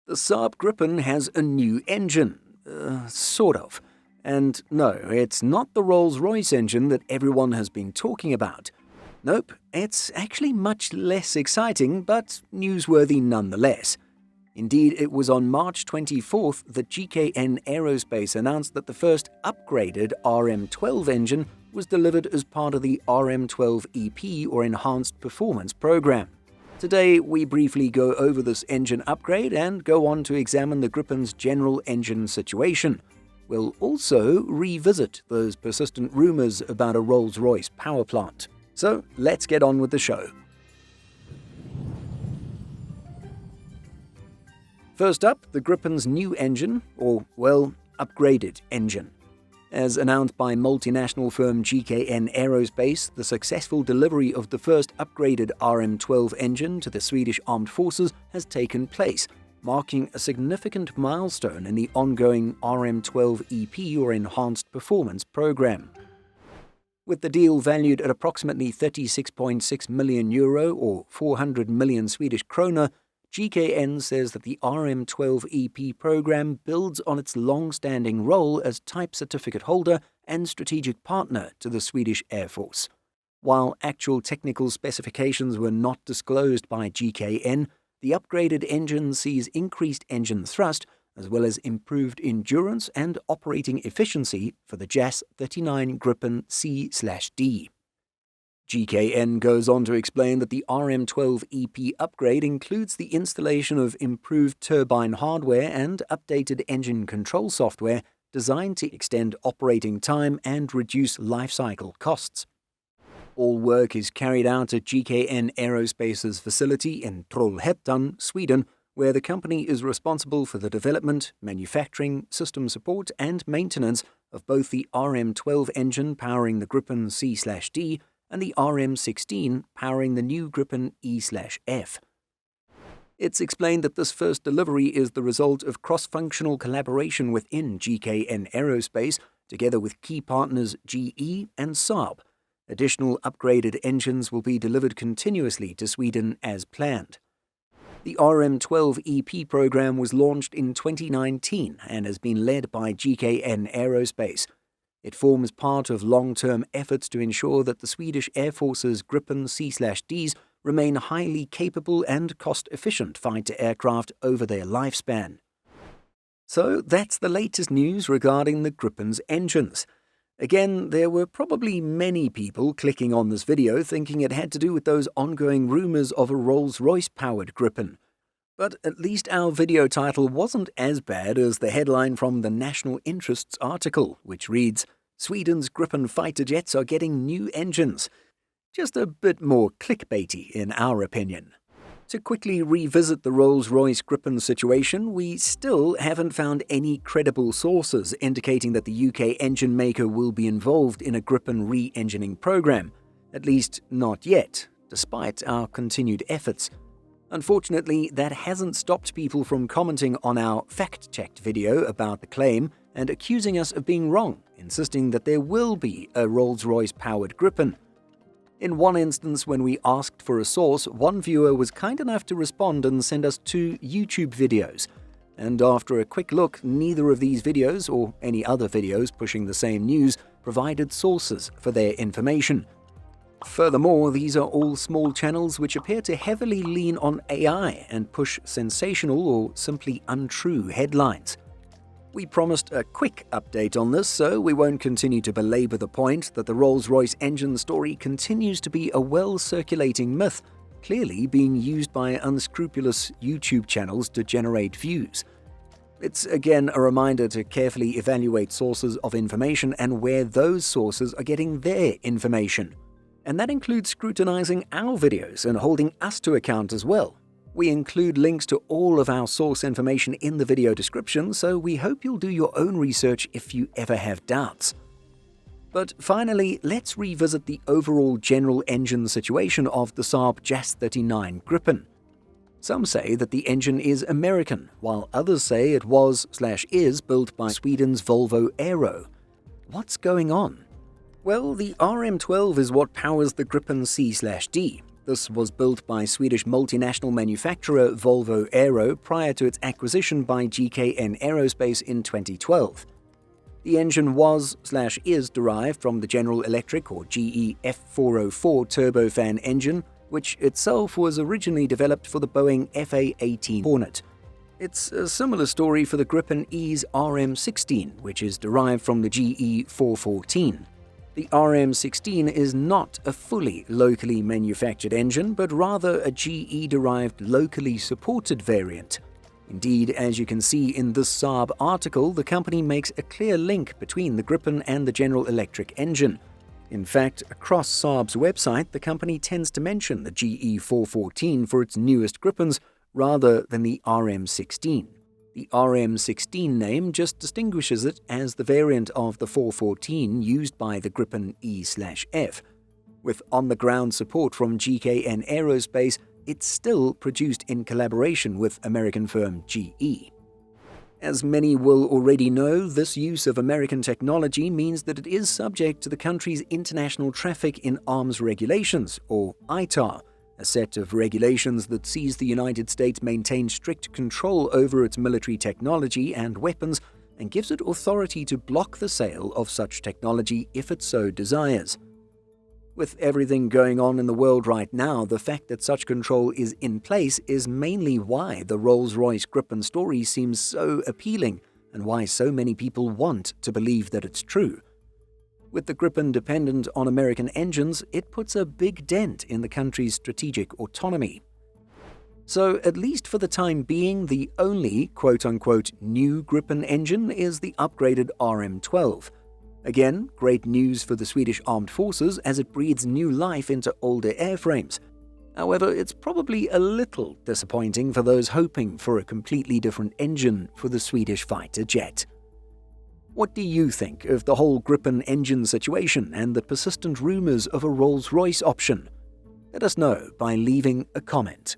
The Saab Gripen has a new engine. Sort of. And no, it's not the Rolls-Royce engine that everyone has been talking about. Nope, it's actually much less exciting, but newsworthy nonetheless. Indeed, it was on March 24th that GKN Aerospace announced that the first upgraded RM12 engine was delivered as part of the RM12 EP, or Enhanced Performance program. Today, we briefly go over this engine upgrade and go on to examine the Gripen's general engine situation. We'll also revisit those persistent rumors about a Rolls-Royce power plant. So, let's get on with the show. First up, the Gripen's new engine, or, well, upgraded engine. As announced by multinational firm GKN Aerospace, the successful delivery of the first upgraded RM12 engine to the Swedish Armed Forces has taken place, marking a significant milestone in the ongoing RM12 EP, or Enhanced Performance program. With the deal valued at approximately €36.6 million or 400 million Swedish krona, GKN says that the RM12 EP program builds on its long-standing role as type certificate holder and strategic partner to the Swedish Air Force. While actual technical specifications were not disclosed by GKN, the upgraded engine sees increased engine thrust as well as improved endurance and operating efficiency for the JAS 39 Gripen C/D. GKN goes on to explain that the RM12 EP upgrade includes the installation of improved turbine hardware and updated engine control software designed to extend operating time and reduce lifecycle costs. All work is carried out at GKN Aerospace's facility in Trollhättan, Sweden, where the company is responsible for the development, manufacturing, system support and maintenance of both the RM12 engine powering the Gripen C/D and the RM16 powering the new Gripen E/F. It's explained that this first delivery is the result of cross-functional collaboration within GKN Aerospace, together with key partners GE and Saab. Additional upgraded engines will be delivered continuously to Sweden as planned. The RM12 EP program was launched in 2019 and has been led by GKN Aerospace. It forms part of long-term efforts to ensure that the Swedish Air Force's Gripen C/Ds remain highly capable and cost-efficient fighter aircraft over their lifespan. So that's the latest news regarding the Gripen's engines. Again, there were probably many people clicking on this video thinking it had to do with those ongoing rumors of a Rolls-Royce-powered Gripen. But at least our video title wasn't as bad as the headline from the National Interests article, which reads, "Sweden's Gripen fighter jets are getting new engines." Just a bit more clickbaity in our opinion. To quickly revisit the Rolls-Royce Gripen situation, we still haven't found any credible sources indicating that the UK engine maker will be involved in a Gripen re-engineering program, at least not yet, despite our continued efforts. Unfortunately, that hasn't stopped people from commenting on our fact-checked video about the claim and accusing us of being wrong, insisting that there will be a Rolls-Royce-powered Gripen. In one instance, when we asked for a source, one viewer was kind enough to respond and send us 2 YouTube videos. And after a quick look, neither of these videos, or any other videos pushing the same news, provided sources for their information. Furthermore, these are all small channels which appear to heavily lean on AI and push sensational or simply untrue headlines. We promised a quick update on this, so we won't continue to belabor the point that the Rolls-Royce engine story continues to be a well-circulating myth, clearly being used by unscrupulous YouTube channels to generate views. It's again a reminder to carefully evaluate sources of information and where those sources are getting their information. And that includes scrutinizing our videos and holding us to account as well. We include links to all of our source information in the video description, so we hope you'll do your own research if you ever have doubts. But finally, let's revisit the overall general engine situation of the Saab JAS 39 Gripen. Some say that the engine is American, while others say it was/is built by Sweden's Volvo Aero. What's going on? Well, the RM12 is what powers the Gripen C/D. This was built by Swedish multinational manufacturer Volvo Aero prior to its acquisition by GKN Aerospace in 2012. The engine was/is derived from the General Electric or GE F404 turbofan engine, which itself was originally developed for the Boeing FA-18 Hornet. It's a similar story for the Gripen E's RM16, which is derived from the GE 414. The RM16 is not a fully locally manufactured engine, but rather a GE-derived locally supported variant. Indeed, as you can see in this Saab article, the company makes a clear link between the Gripen and the General Electric engine. In fact, across Saab's website, the company tends to mention the GE 414 for its newest Gripens rather than the RM16. The RM16 name just distinguishes it as the variant of the 414 used by the Gripen E/F. With on-the-ground support from GKN Aerospace, it's still produced in collaboration with American firm GE. As many will already know, this use of American technology means that it is subject to the country's International Traffic in Arms Regulations, or ITAR, a set of regulations that sees the United States maintain strict control over its military technology and weapons and gives it authority to block the sale of such technology if it so desires. With everything going on in the world right now, the fact that such control is in place is mainly why the Rolls-Royce Gripen story seems so appealing and why so many people want to believe that it's true. With the Gripen dependent on American engines, it puts a big dent in the country's strategic autonomy. So, at least for the time being, the only quote-unquote new Gripen engine is the upgraded RM12. Again, great news for the Swedish Armed Forces as it breathes new life into older airframes. However, it's probably a little disappointing for those hoping for a completely different engine for the Swedish fighter jet. What do you think of the whole Gripen engine situation and the persistent rumors of a Rolls-Royce option? Let us know by leaving a comment.